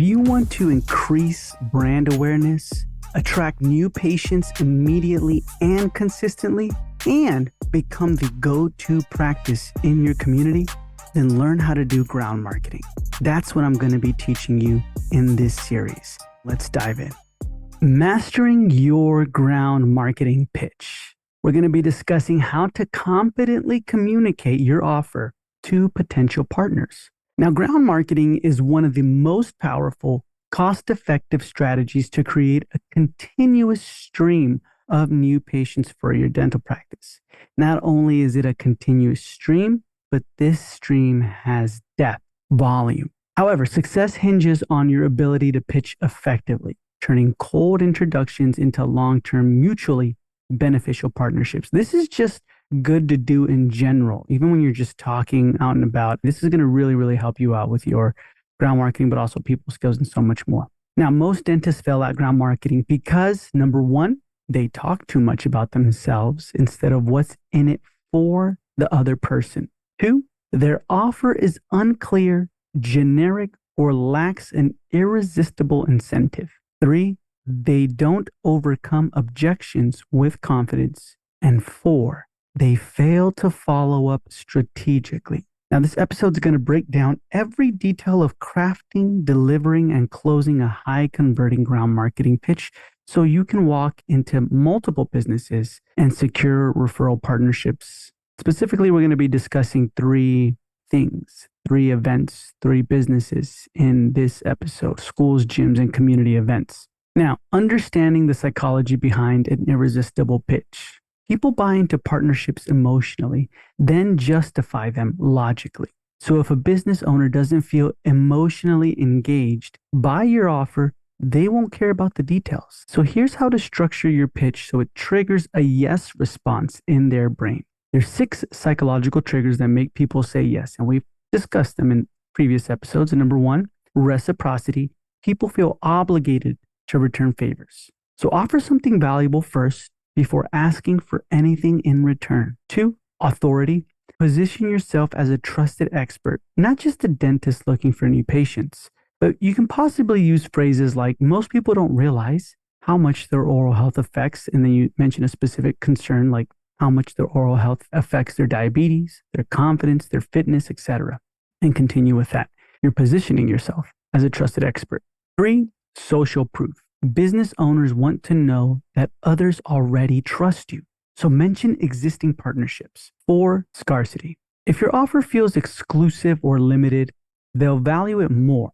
Do you want to increase brand awareness, attract new patients immediately and consistently, and become the go-to practice in your community? Then learn how to do ground marketing. That's what I'm going to be teaching you in this series. Let's dive in. Mastering your ground marketing pitch. We're going to be discussing how to confidently communicate your offer to potential partners. Now, ground marketing is one of the most powerful, cost-effective strategies to create a continuous stream of new patients for your dental practice. Not only is it a continuous stream, but this stream has depth, volume. However, success hinges on your ability to pitch effectively, turning cold introductions into long-term, mutually beneficial partnerships. This is just good to do in general, even when you're just talking out and about. This is going to really help you out with your ground marketing, but also people skills and so much more. Now, most dentists fail at ground marketing because, number one, they talk too much about themselves instead of what's in it for the other person. Two, their offer is unclear, generic, or lacks an irresistible incentive. Three, they don't overcome objections with confidence. And four, they fail to follow up strategically. Now, this episode is going to break down every detail of crafting, delivering, and closing a high-converting ground marketing pitch so you can walk into multiple businesses and secure referral partnerships. Specifically, we're going to be discussing three things, three events, three businesses in this episode: schools, gyms, and community events. Now, understanding the psychology behind an irresistible pitch. People buy into partnerships emotionally, then justify them logically. So if a business owner doesn't feel emotionally engaged by your offer, they won't care about the details. So here's how to structure your pitch so it triggers a yes response in their brain. There's 6 psychological triggers that make people say yes, and we've discussed them in previous episodes. And number 1, reciprocity. People feel obligated to return favors. So offer something valuable first before asking for anything in return. 2, authority. Position yourself as a trusted expert, not just a dentist looking for new patients. But you can possibly use phrases like, most people don't realize how much their oral health affects, and then you mention a specific concern like how much their oral health affects their diabetes, their confidence, their fitness, etc. And continue with that. You're positioning yourself as a trusted expert. 3, social proof. Business owners want to know that others already trust you. So mention existing partnerships. 4, scarcity. If your offer feels exclusive or limited, they'll value it more.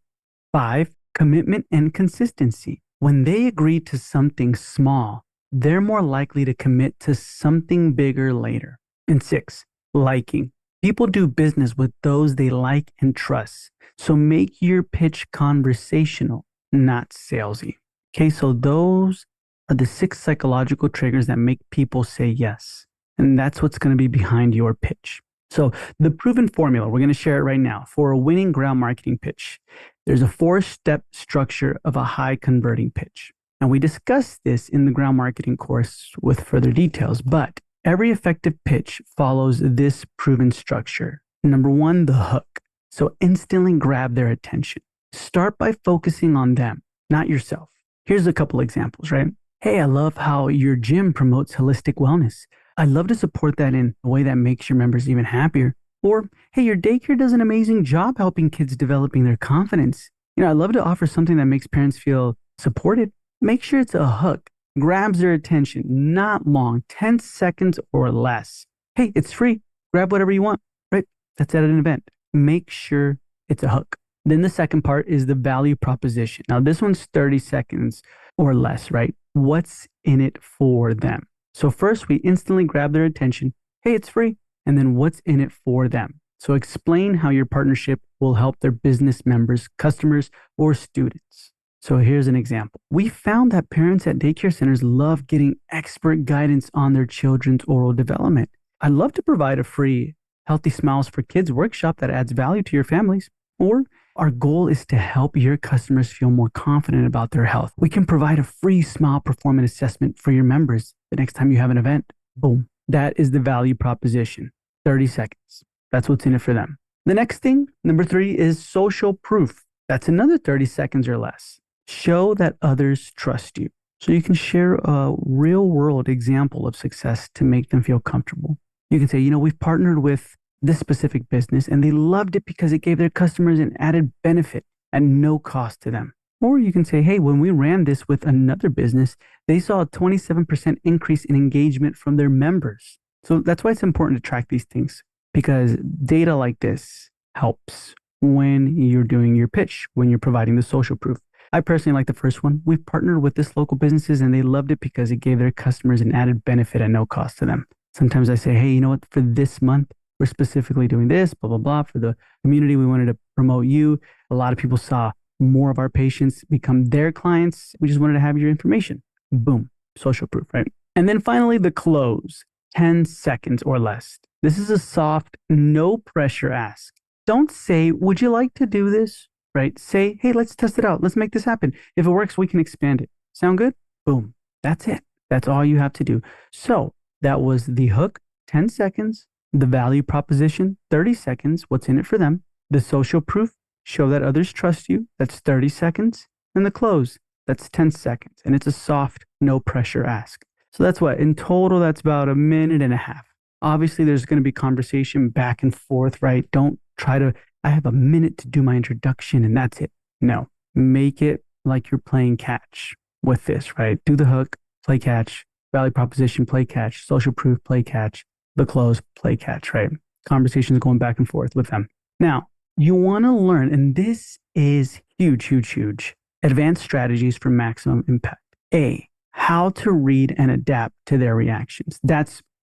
5, commitment and consistency. When they agree to something small, they're more likely to commit to something bigger later. And 6, liking. People do business with those they like and trust. So make your pitch conversational, not salesy. Okay, so those are the 6 psychological triggers that make people say yes. And that's what's going to be behind your pitch. So the proven formula, we're going to share it right now for a winning ground marketing pitch. There's a 4-step structure of a high converting pitch. And we discussed this in the ground marketing course with further details, but every effective pitch follows this proven structure. Number 1, the hook. So instantly grab their attention. Start by focusing on them, not yourself. Here's a couple examples, right? Hey, I love how your gym promotes holistic wellness. I'd love to support that in a way that makes your members even happier. Or, hey, your daycare does an amazing job helping kids developing their confidence. I'd love to offer something that makes parents feel supported. Make sure it's a hook, grabs their attention, not long, 10 seconds or less. Hey, it's free. Grab whatever you want, right? That's at an event. Make sure it's a hook. Then the second part is the value proposition. Now, this one's 30 seconds or less, right? What's in it for them? So first, we instantly grab their attention. Hey, it's free. And then what's in it for them? So explain how your partnership will help their business members, customers, or students. So here's an example. We found that parents at daycare centers love getting expert guidance on their children's oral development. I'd love to provide a free Healthy Smiles for Kids workshop that adds value to your families. Or our goal is to help your customers feel more confident about their health. We can provide a free smile performance assessment for your members the next time you have an event. Boom. That is the value proposition. 30 seconds. That's what's in it for them. The next thing, number 3, is social proof. That's another 30 seconds or less. Show that others trust you. So you can share a real world example of success to make them feel comfortable. You can say, we've partnered with this specific business and they loved it because it gave their customers an added benefit at no cost to them. Or you can say, hey, when we ran this with another business, they saw a 27% increase in engagement from their members. So that's why it's important to track these things, because data like this helps when you're doing your pitch, when you're providing the social proof. I personally like the first one. We've partnered with this local businesses and they loved it because it gave their customers an added benefit at no cost to them. Sometimes I say, hey, you know what? For this month, we're specifically doing this, blah, blah, blah. For the community, we wanted to promote you. A lot of people saw more of our patients become their clients. We just wanted to have your information. Boom, social proof, right? And then finally, the close, 10 seconds or less. This is a soft, no pressure ask. Don't say, would you like to do this? Right? Say, hey, let's test it out. Let's make this happen. If it works, we can expand it. Sound good? Boom. That's it. That's all you have to do. So that was the hook, 10 seconds, the value proposition, 30 seconds, what's in it for them, the social proof, show that others trust you, that's 30 seconds, and the close, that's 10 seconds. And it's a soft, no pressure ask. So that's what, in total, that's about a minute and a half. Obviously, there's going to be conversation back and forth, right? Don't try to, I have a minute to do my introduction and that's it. No, make it like you're playing catch with this, right? Do the hook, play catch, value proposition, play catch, social proof, play catch, the close, play catch, right? Conversations going back and forth with them. Now, you want to learn, and this is huge, huge, huge, advanced strategies for maximum impact. A, how to read and adapt to their reactions.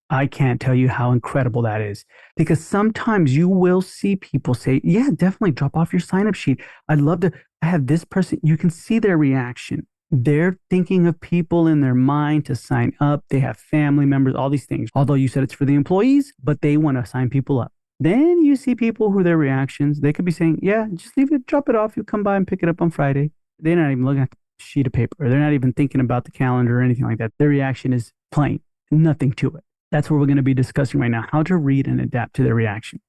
I can't tell you how incredible that is, because sometimes you will see people say, yeah, definitely drop off your sign up sheet. I'd love to have this person. You can see their reaction. They're thinking of people in their mind to sign up. They have family members, all these things. Although you said it's for the employees, but they want to sign people up. Then you see people who their reactions, they could be saying, yeah, just leave it, drop it off. You come by and pick it up on Friday. They're not even looking at the sheet of paper. They're not even thinking about the calendar or anything like that. Their reaction is plain, nothing to it. That's what we're going to be discussing right now, how to read and adapt to their reactions.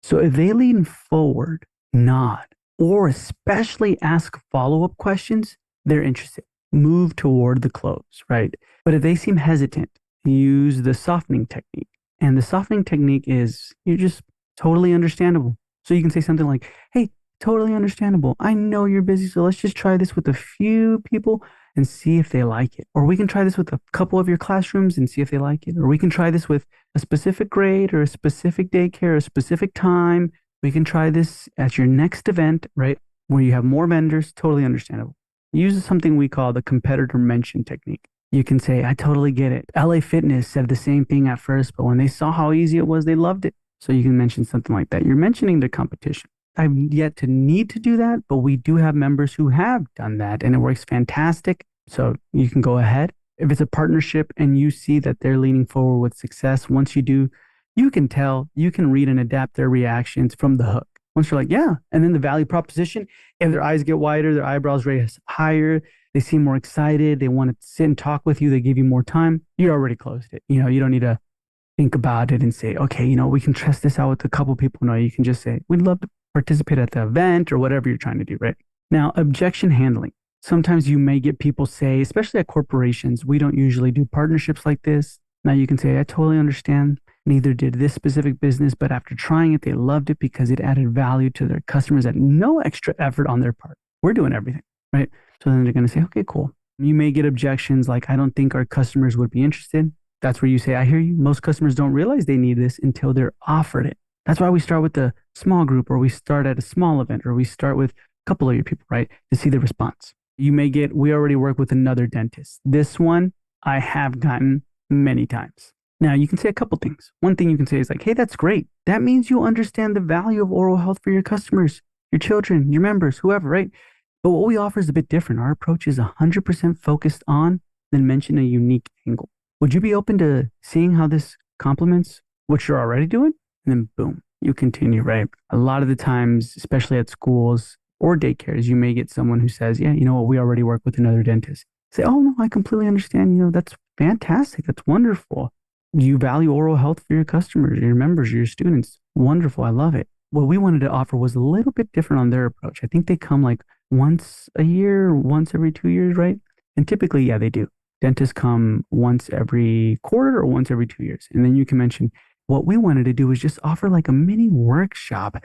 So if they lean forward, nod, or especially ask follow-up questions, they're interested. Move toward the close, right? But if they seem hesitant, use the softening technique. And the softening technique is, you're just totally understandable. So you can say something like, hey, totally understandable. I know you're busy, so let's just try this with a few people and see if they like it. Or we can try this with a couple of your classrooms and see if they like it. Or we can try this with a specific grade or a specific daycare, a specific time. We can try this at your next event, right? Where you have more vendors, totally understandable. Use something we call the competitor mention technique. You can say, I totally get it. LA Fitness said the same thing at first, but when they saw how easy it was, they loved it. So you can mention something like that. You're mentioning the competition. I've yet to need to do that, but we do have members who have done that and it works fantastic. So you can go ahead. If it's a partnership and you see that they're leaning forward with success, once you do, you can tell, you can read and adapt their reactions from the hook. Once you're like, yeah. And then the value proposition, if their eyes get wider, their eyebrows raise higher, they seem more excited, they want to sit and talk with you, they give you more time, you already closed it. You don't need to think about it and say, okay, we can test this out with a couple people. No, you can just say, we'd love to participate at the event or whatever you're trying to do, right? Now, objection handling. Sometimes you may get people say, especially at corporations, we don't usually do partnerships like this. Now you can say, I totally understand. Neither did this specific business, but after trying it, they loved it because it added value to their customers at no extra effort on their part. We're doing everything, right? So then they're going to say, okay, cool. You may get objections like, I don't think our customers would be interested. That's where you say, I hear you. Most customers don't realize they need this until they're offered it. That's why we start with the small group, or we start at a small event, or we start with a couple of your people, right? To see the response. You may get, we already work with another dentist. This one I have gotten many times. Now you can say a couple things. One thing you can say is like, hey, that's great. That means you understand the value of oral health for your customers, your children, your members, whoever, right? But what we offer is a bit different. Our approach is 100% focused on, then mention a unique angle. Would you be open to seeing how this complements what you're already doing? And then boom, you continue, right? A lot of the times, especially at schools or daycares, you may get someone who says, yeah, you know what, we already work with another dentist. Say, oh no, I completely understand. That's fantastic. That's wonderful. You value oral health for your customers, your members, your students. Wonderful. I love it. what we wanted to offer was a little bit different on their approach. I think they come like once a year, once every 2 years, right? And typically, yeah, they do. Dentists come once every quarter or once every 2 years. And then you can mention what we wanted to do is just offer like a mini workshop.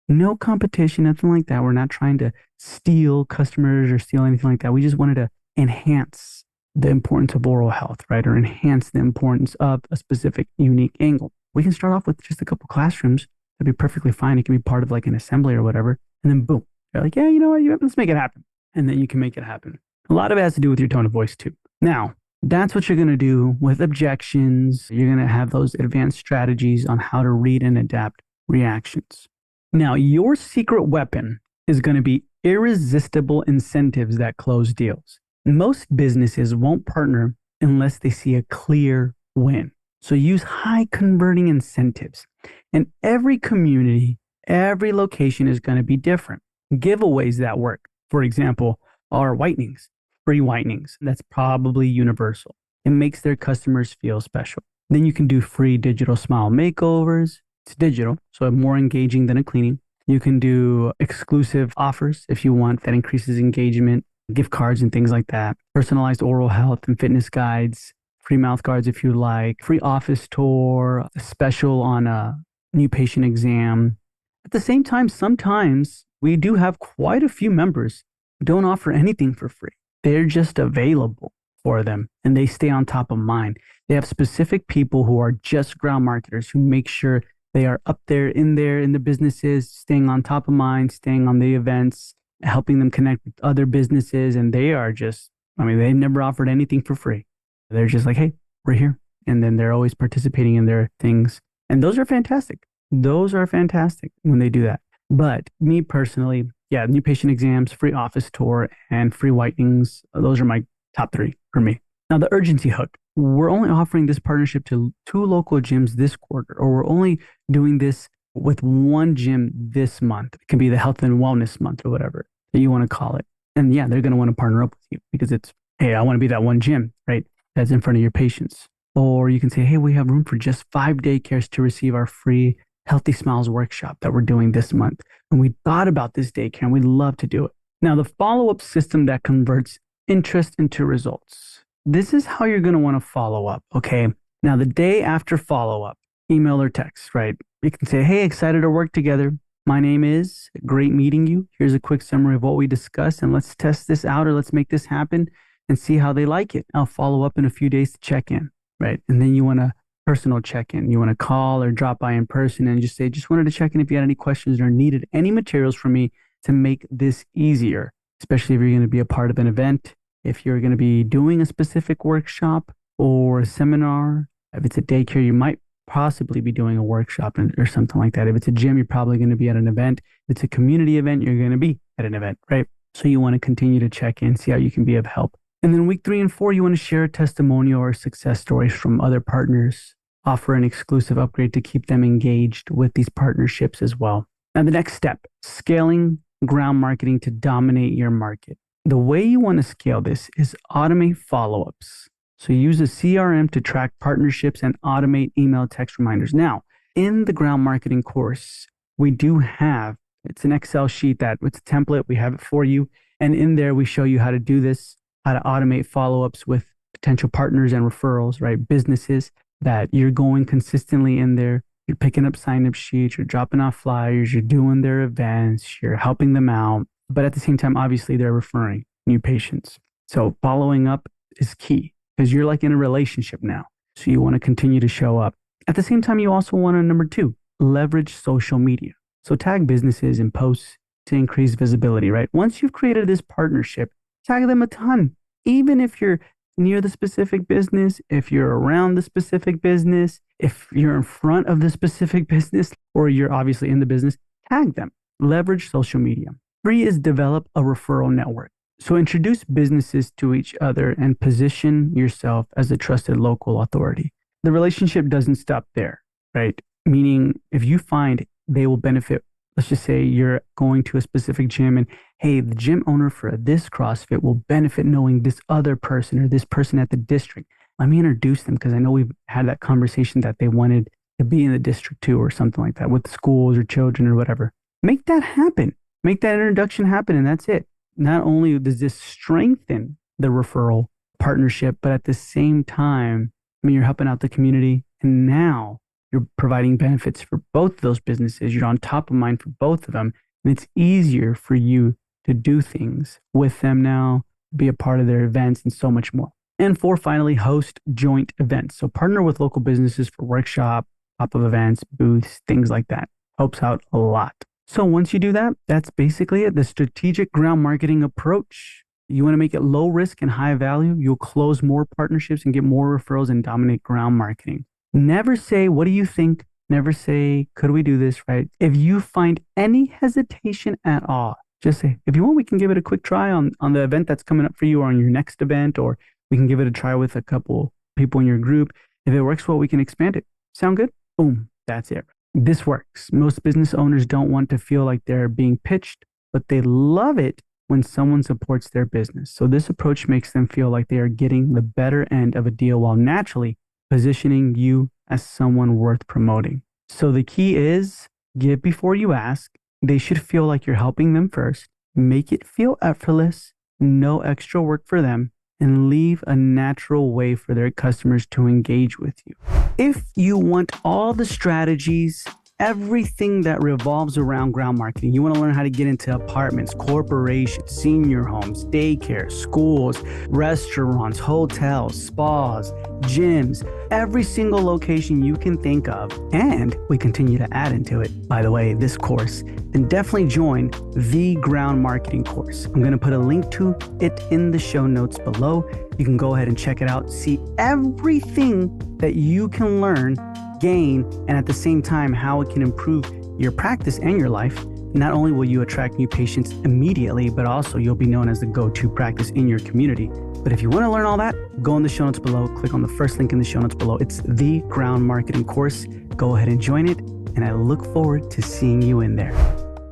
No competition, nothing like that. We're not trying to steal customers or steal anything like that. We just wanted to enhance the importance of oral health, right? Or enhance the importance of a specific unique angle. We can start off with just a couple classrooms. That'd be perfectly fine. It can be part of like an assembly or whatever. And then boom, you're like, yeah, you know what? Let's make it happen. And then you can make it happen. A lot of it has to do with your tone of voice too. Now, that's what you're going to do with objections. You're going to have those advanced strategies on how to read and adapt reactions. Now, your secret weapon is going to be irresistible incentives that close deals. Most businesses won't partner unless they see a clear win. So use high converting incentives. And every community, every location is going to be different. Giveaways that work, for example, are whitenings, free whitenings. That's probably universal. It makes their customers feel special. Then you can do free digital smile makeovers. It's digital, so more engaging than a cleaning. You can do exclusive offers if you want, that increases engagement, gift cards and things like that. Personalized oral health and fitness guides, free mouth guards if you like, free office tour, a special on a new patient exam. At the same time, sometimes we do have quite a few members who don't offer anything for free. They're just available for them and they stay on top of mind. They have specific people who are just ground marketers who make sure they are up there in the businesses, staying on top of mind, staying on the events, helping them connect with other businesses. And they are just, they've never offered anything for free. They're just like, hey, we're here. And then they're always participating in their things. And those are fantastic. Those are fantastic when they do that. But me personally, yeah, new patient exams, free office tour, and free whitenings. Those are my top three for me. Now, the urgency hook. We're only offering this partnership to 2 local gyms this quarter, or we're only doing this with 1 gym this month. It can be the health and wellness month or whatever that you want to call it. And yeah, they're going to want to partner up with you because it's, hey, I want to be that 1 gym, right? That's in front of your patients. Or you can say, hey, we have room for just 5 daycares to receive our free Healthy Smiles workshop that we're doing this month. And we thought about this daycare and we'd love to do it. Now, the follow-up system that converts interest into results. This is how you're going to want to follow up, okay? Now, the day after follow-up, email or text, right? You can say, hey, excited to work together. My name is, great meeting you. Here's a quick summary of what we discussed, and let's test this out or let's make this happen and see how they like it. I'll follow up in a few days to check in, right? And then you want a personal check-in. You want to call or drop by in person and just say, just wanted to check in if you had any questions or needed any materials from me to make this easier, especially if you're going to be a part of an event. If you're going to be doing a specific workshop or a seminar, if it's a daycare, you might possibly be doing a workshop or something like that. If it's a gym, you're probably going to be at an event. If it's a community event, you're going to be at an event, right? So you want to continue to check in, see how you can be of help. And then week 3 and 4, you want to share a testimonial or success stories from other partners. Offer an exclusive upgrade to keep them engaged with these partnerships as well. Now, the next step, scaling ground marketing to dominate your market. The way you want to scale this is automate follow-ups. So use a CRM to track partnerships and automate email text reminders. Now, in the ground marketing course, we do have, it's an Excel sheet that it's a template. We have it for you. And in there, we show you how to do this, how to automate follow-ups with potential partners and referrals, right? Businesses that you're going consistently in there. You're picking up sign-up sheets, you're dropping off flyers, you're doing their events, you're helping them out. But at the same time, obviously, they're referring new patients. So following up is key because you're like in a relationship now. So you want to continue to show up. At the same time, you also want to, number 2, leverage social media. So tag businesses in posts to increase visibility, right? Once you've created this partnership, tag them a ton. Even if you're near the specific business, if you're around the specific business, if you're in front of the specific business, or you're obviously in the business, tag them. Leverage social media. 3 is develop a referral network. So introduce businesses to each other and position yourself as a trusted local authority. The relationship doesn't stop there, right? Meaning if you find they will benefit, let's just say you're going to a specific gym and, hey, the gym owner for this CrossFit will benefit knowing this other person or this person at the district. Let me introduce them because I know we've had that conversation that they wanted to be in the district too, or something like that with schools or children or whatever. Make that happen. Make that introduction happen, and that's it. Not only does this strengthen the referral partnership, but at the same time, I mean, you're helping out the community, and now you're providing benefits for both of those businesses. You're on top of mind for both of them, and it's easier for you to do things with them now, be a part of their events, and so much more. And four, finally, host joint events. So partner with local businesses for workshop, pop-up events, booths, things like that. Helps out a lot. So once you do that, that's basically it. The strategic ground marketing approach. You want to make it low risk and high value. You'll close more partnerships and get more referrals and dominate ground marketing. Never say, what do you think? Never say, could we do this, right? If you find any hesitation at all, just say, if you want, we can give it a quick try on the event that's coming up for you or on your next event, or we can give it a try with a couple people in your group. If it works well, we can expand it. Sound good? Boom. That's it. This works. Most business owners don't want to feel like they're being pitched, but they love it when someone supports their business. So this approach makes them feel like they are getting the better end of a deal while naturally positioning you as someone worth promoting. So the key is give before you ask. They should feel like you're helping them first. Make it feel effortless, no extra work for them, and leave a natural way for their customers to engage with you. If you want all the strategies, everything that revolves around ground marketing, you want to learn how to get into apartments, corporations, senior homes, daycare, schools, restaurants, hotels, spas, gyms, every single location you can think of, and we continue to add into it, by the way, this course, then definitely join the ground marketing course. I'm going to put a link to it in the show notes below. You can go ahead and check it out, see everything that you can learn, gain, and at the same time, how it can improve your practice and your life. Not only will you attract new patients immediately, but also you'll be known as the go-to practice in your community. But if you want to learn all that, go in the show notes below, click on the first link in the show notes below. It's the ground marketing course. Go ahead and join it, and I look forward to seeing you in there.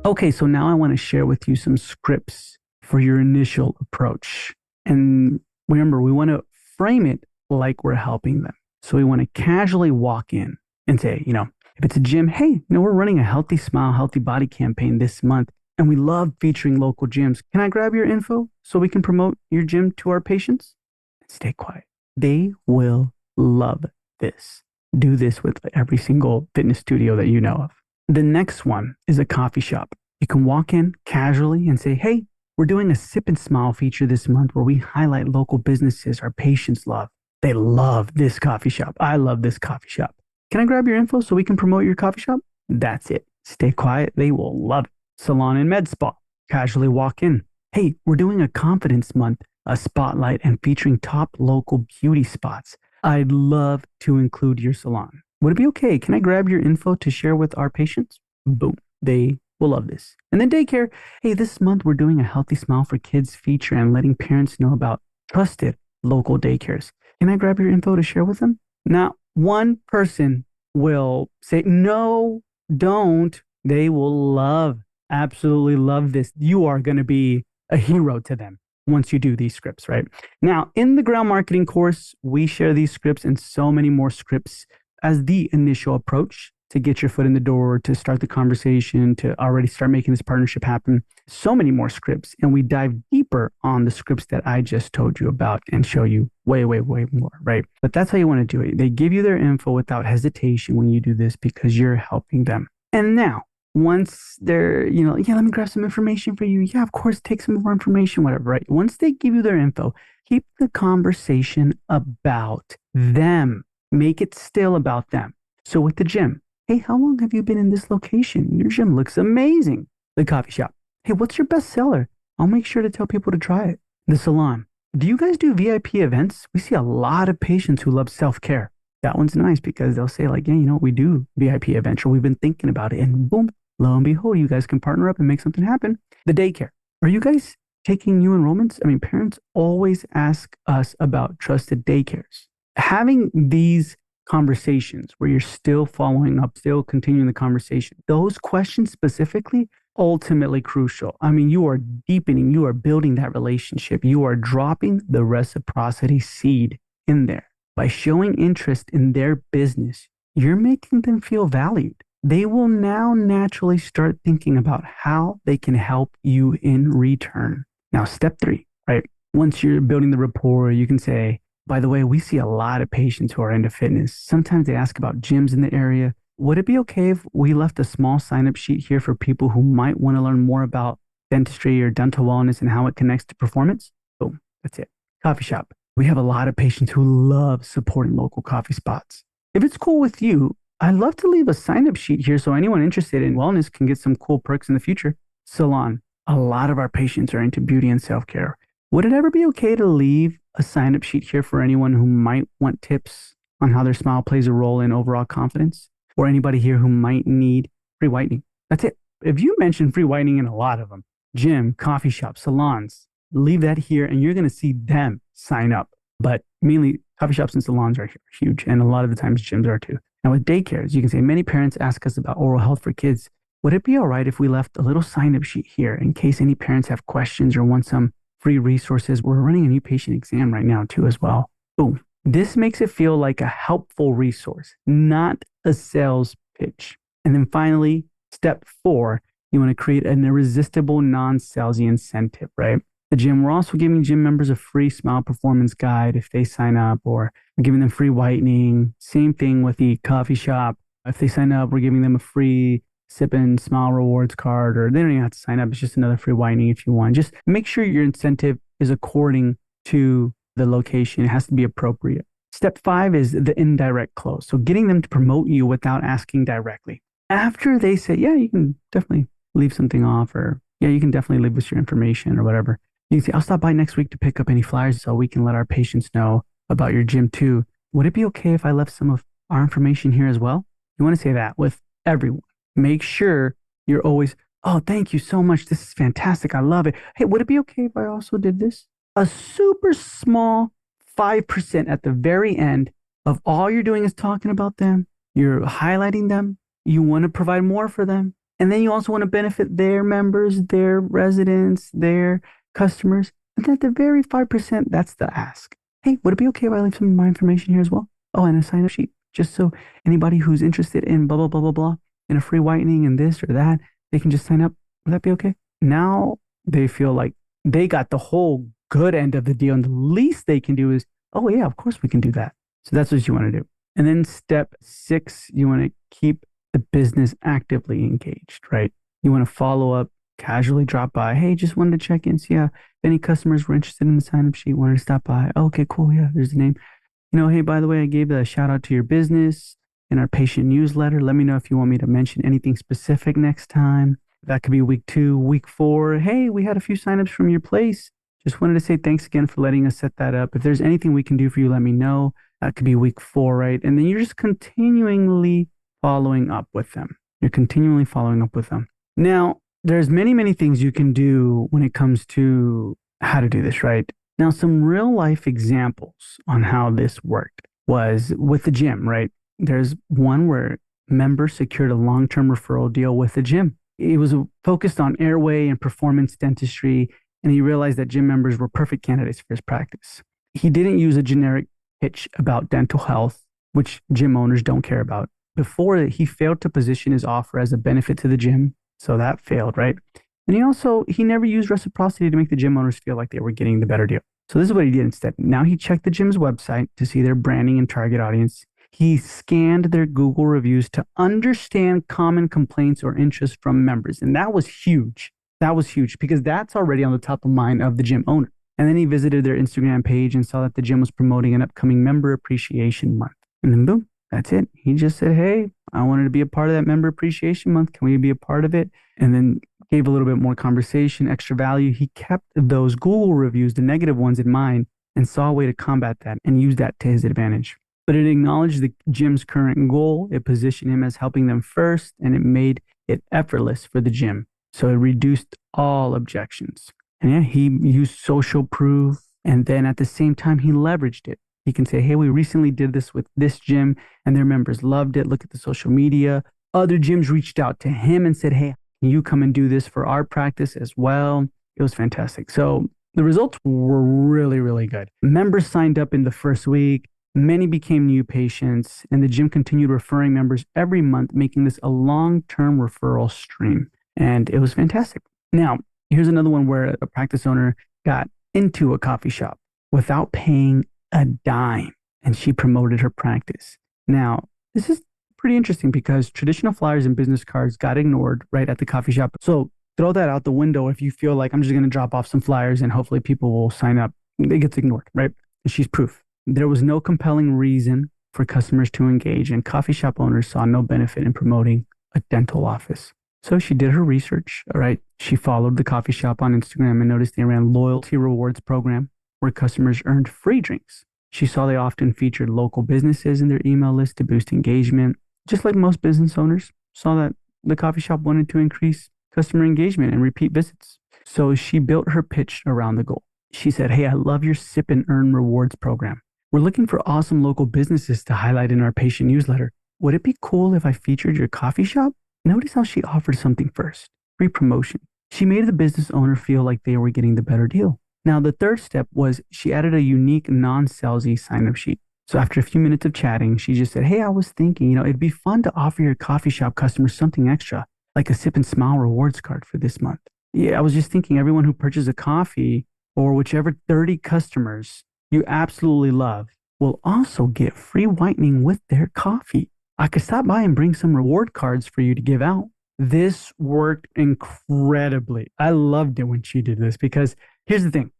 Okay, so now I want to share with you some scripts for your initial approach. And remember, we want to frame it like we're helping them. So we want to casually walk in and say, if it's a gym, hey, we're running a Healthy Smile, Healthy Body campaign this month, and we love featuring local gyms. Can I grab your info so we can promote your gym to our patients? Stay quiet. They will love this. Do this with every single fitness studio that you know of. The next one is a coffee shop. You can walk in casually and say, hey, we're doing a Sip and Smile feature this month where we highlight local businesses our patients love. They love this coffee shop. I love this coffee shop. Can I grab your info so we can promote your coffee shop? That's it. Stay quiet. They will love it. Salon and med spa. Casually walk in. Hey, we're doing a confidence month, a spotlight and featuring top local beauty spots. I'd love to include your salon. Would it be okay? Can I grab your info to share with our patients? Boom. They will love this. And then daycare. Hey, this month we're doing a Healthy Smile for Kids feature and letting parents know about trusted local daycares. Can I grab your info to share with them? Not one person will say, no, don't. They will absolutely love this. You are going to be a hero to them once you do these scripts, right? Now, in the ground marketing course, we share these scripts and so many more scripts as the initial approach to get your foot in the door, to start the conversation, to already start making this partnership happen. So many more scripts. And we dive deeper on the scripts that I just told you about and show you way, way, way more, right? But that's how you want to do it. They give you their info without hesitation when you do this because you're helping them. And now, once they're, let me grab some information for you. Yeah, of course, take some more information, whatever, right? Once they give you their info, keep the conversation about them. Make it still about them. So with the gym, hey, how long have you been in this location? Your gym looks amazing. The coffee shop, hey, what's your best seller? I'll make sure to tell people to try it. The salon, do you guys do VIP events? We see a lot of patients who love self-care. That one's nice because they'll say like, yeah, we do VIP events or we've been thinking about it. And boom, lo and behold, you guys can partner up and make something happen. The daycare, are you guys taking new enrollments? I mean, parents always ask us about trusted daycares. Having these conversations where you're still following up, still continuing the conversation, those questions specifically, ultimately crucial. I mean, you are deepening, you are building that relationship. You are dropping the reciprocity seed in there. By showing interest in their business, you're making them feel valued. They will now naturally start thinking about how they can help you in return. Now, step three, right? Once you're building the rapport, you can say, by the way, we see a lot of patients who are into fitness. Sometimes they ask about gyms in the area. Would it be okay if we left a small sign up sheet here for people who might want to learn more about dentistry or dental wellness and how it connects to performance? Boom, that's it. Coffee shop. We have a lot of patients who love supporting local coffee spots. If it's cool with you, I'd love to leave a sign up sheet here so anyone interested in wellness can get some cool perks in the future. Salon. A lot of our patients are into beauty and self care. Would it ever be okay to leave a sign up sheet here for anyone who might want tips on how their smile plays a role in overall confidence? Or anybody here who might need free whitening? That's it. If you mention free whitening in a lot of them, gym, coffee shops, salons, leave that here and you're going to see them sign up. But mainly coffee shops and salons are huge. And a lot of the times gyms are too. Now with daycares, you can say many parents ask us about oral health for kids. Would it be all right if we left a little sign up sheet here in case any parents have questions or want some free resources? We're running a new patient exam right now too as well. Boom. This makes it feel like a helpful resource, not a sales pitch. And then finally, step four, you want to create an irresistible non-salesy incentive, right? The gym, we're also giving gym members a free smile performance guide if they sign up, or we're giving them free whitening. Same thing with the coffee shop. If they sign up, we're giving them a free sip and smile rewards card, or they don't even have to sign up. It's just another free whitening if you want. Just make sure your incentive is according to the location. It has to be appropriate. Step five is the indirect close. So getting them to promote you without asking directly. After they say, yeah, you can definitely leave something off, or yeah, you can definitely leave us your information or whatever. You can say, I'll stop by next week to pick up any flyers so we can let our patients know about your gym too. Would it be okay if I left some of our information here as well? You want to say that with everyone. Make sure you're always, oh, thank you so much. This is fantastic. I love it. Hey, would it be okay if I also did this? A super small 5% at the very end of all you're doing is talking about them. You're highlighting them. You want to provide more for them. And then you also want to benefit their members, their residents, their customers. And at the very 5%, that's the ask. Hey, would it be okay if I leave some of my information here as well? Oh, and a sign up sheet, just so anybody who's interested in blah, blah, blah, blah, blah, in a free whitening and this or that, they can just sign up. Would that be okay? Now they feel like they got the whole good end of the deal. And the least they can do is, oh, yeah, of course we can do that. So that's what you want to do. And then step six, you want to keep the business actively engaged, right? You want to follow up, casually drop by. Hey, just wanted to check in, see if any customers were interested in the sign up sheet, wanted to stop by. Oh, okay, cool. Yeah, there's the name. Hey, by the way, I gave a shout out to your business in our patient newsletter. Let me know if you want me to mention anything specific next time. That could be week 2, week 4. Hey, we had a few signups from your place. Just wanted to say thanks again for letting us set that up. If there's anything we can do for you, let me know. That could be week 4, right? And then you're just continually following up with them. You're continually following up with them. Now, there's many, many things you can do when it comes to how to do this, right? Now, some real life examples on how this worked was with the gym, right? There's one where members secured a long-term referral deal with the gym. It was focused on airway and performance dentistry, and he realized that gym members were perfect candidates for his practice. He didn't use a generic pitch about dental health, which gym owners don't care about. Before that, he failed to position his offer as a benefit to the gym, so that failed, right? And he never used reciprocity to make the gym owners feel like they were getting the better deal. So this is what he did instead. Now he checked the gym's website to see their branding and target audience. He scanned their Google reviews to understand common complaints or interests from members. And that was huge. That was huge because that's already on the top of mind of the gym owner. And then he visited their Instagram page and saw that the gym was promoting an upcoming member appreciation month. And then boom, that's it. He just said, hey, I wanted to be a part of that member appreciation month. Can we be a part of it? And then gave a little bit more conversation, extra value. He kept those Google reviews, the negative ones, in mind and saw a way to combat that and use that to his advantage. But it acknowledged the gym's current goal. It positioned him as helping them first, and it made it effortless for the gym. So it reduced all objections. And yeah, he used social proof. And then at the same time, he leveraged it. He can say, hey, we recently did this with this gym and their members loved it. Look at the social media. Other gyms reached out to him and said, hey, can you come and do this for our practice as well? It was fantastic. So the results were really, really good. Members signed up in the first week. Many became new patients, and the gym continued referring members every month, making this a long term referral stream. And it was fantastic. Now, here's another one where a practice owner got into a coffee shop without paying a dime, and she promoted her practice. Now, this is pretty interesting because traditional flyers and business cards got ignored right at the coffee shop. So throw that out the window if you feel like I'm just going to drop off some flyers and hopefully people will sign up. It gets ignored, right? And she's proof. There was no compelling reason for customers to engage, and coffee shop owners saw no benefit in promoting a dental office. So she did her research, all right? She followed the coffee shop on Instagram and noticed they ran loyalty rewards program where customers earned free drinks. She saw they often featured local businesses in their email list to boost engagement. Just like most business owners, saw that the coffee shop wanted to increase customer engagement and repeat visits. So she built her pitch around the goal. She said, "Hey, I love your Sip and Earn rewards program. We're looking for awesome local businesses to highlight in our patient newsletter. Would it be cool if I featured your coffee shop?" Notice how she offered something first, free promotion. She made the business owner feel like they were getting the better deal. Now, the third step was she added a unique non-salesy sign-up sheet. So after a few minutes of chatting, she just said, "Hey, I was thinking, it'd be fun to offer your coffee shop customers something extra, like a Sip and Smile rewards card for this month. Yeah, I was just thinking everyone who purchases a coffee or whichever 30 customers you absolutely love will also get free whitening with their coffee. I could stop by and bring some reward cards for you to give out." This worked incredibly. I loved it when she did this because here's the thing.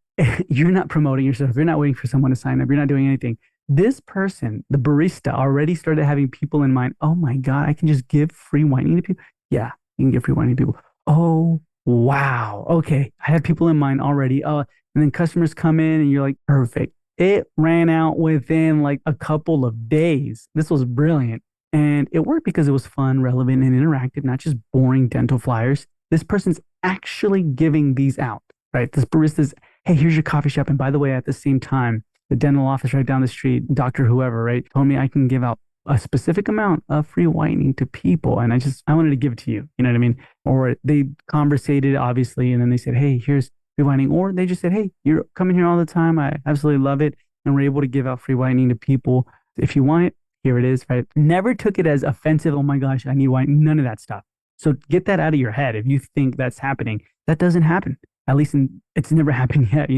You're not promoting yourself. You're not waiting for someone to sign up. You're not doing anything. This person, the barista, already started having people in mind. Oh my God, I can just give free whitening to people. Yeah, you can give free whitening to people. Oh, wow. Okay. I have people in mind already. And then customers come in and you're like, perfect. It ran out within like a couple of days. This was brilliant. And it worked because it was fun, relevant, and interactive, not just boring dental flyers. This person's actually giving these out, right? This barista's, "Hey, here's your coffee shop. And by the way, at the same time, the dental office right down the street, Dr. Whoever, right, told me I can give out a specific amount of free whitening to people. And I wanted to give it to you. You know what I mean?" Or they conversated, obviously, and then they said, "Hey, here's free whitening." Or they just said, "Hey, you're coming here all the time. I absolutely love it." And we're able to give out free whitening to people. If you want it, here it is, right? Never took it as offensive. Oh my gosh, I need whitening. None of that stuff. So get that out of your head. If you think that's happening, that doesn't happen. At least it's never happened yet.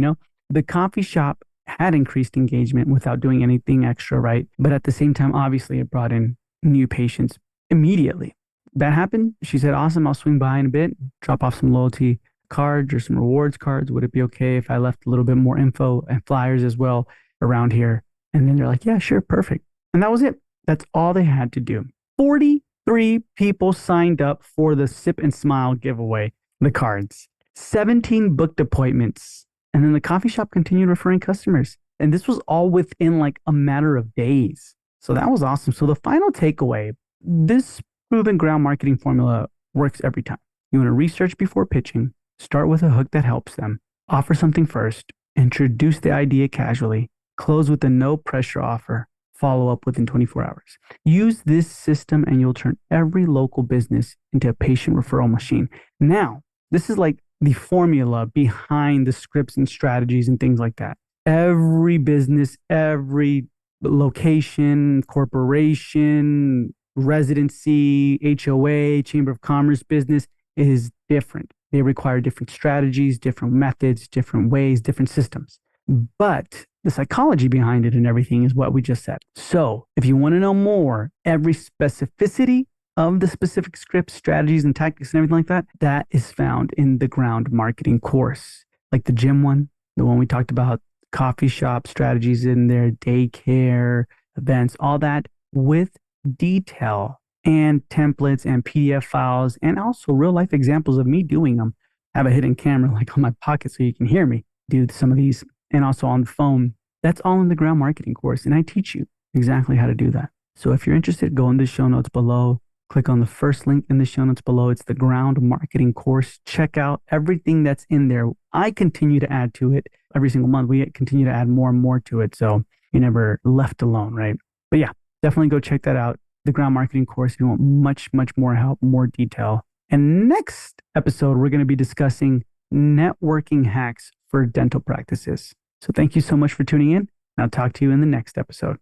The coffee shop had increased engagement without doing anything extra, right? But at the same time, obviously, it brought in new patients immediately. That happened. She said, "Awesome, I'll swing by in a bit, drop off some loyalty cards or some rewards cards. Would it be okay if I left a little bit more info and flyers as well around here?" And then they're like, "Yeah, sure, perfect." And that was it. That's all they had to do. 43 people signed up for the Sip and Smile giveaway, the cards. 17 booked appointments. And then the coffee shop continued referring customers. And this was all within like a matter of days. So that was awesome. So the final takeaway, this proven ground marketing formula works every time. You want to research before pitching, start with a hook that helps them, offer something first, introduce the idea casually, close with a no pressure offer, follow up within 24 hours. Use this system and you'll turn every local business into a patient referral machine. Now, this is like the formula behind the scripts and strategies and things like that. Every business, every location, corporation, residency, HOA, Chamber of Commerce business is different. They require different strategies, different methods, different ways, different systems. But the psychology behind it and everything is what we just said. So if you want to know more, every specificity of the specific scripts, strategies, and tactics and everything like that, that is found in the ground marketing course. Like the gym one, the one we talked about, coffee shop strategies in there, daycare, events, all that with detail and templates and PDF files and also real life examples of me doing them. I have a hidden camera like on my pocket so you can hear me do some of these and also on the phone. That's all in the ground marketing course. And I teach you exactly how to do that. So if you're interested, go in the show notes below. Click on the first link in the show notes below. It's the ground marketing course. Check out everything that's in there. I continue to add to it every single month. We continue to add more and more to it. So you're never left alone, right? But yeah, definitely go check that out. The ground marketing course if you want much, much more help, more detail. And next episode, we're going to be discussing networking hacks for dental practices. So thank you so much for tuning in. I'll talk to you in the next episode.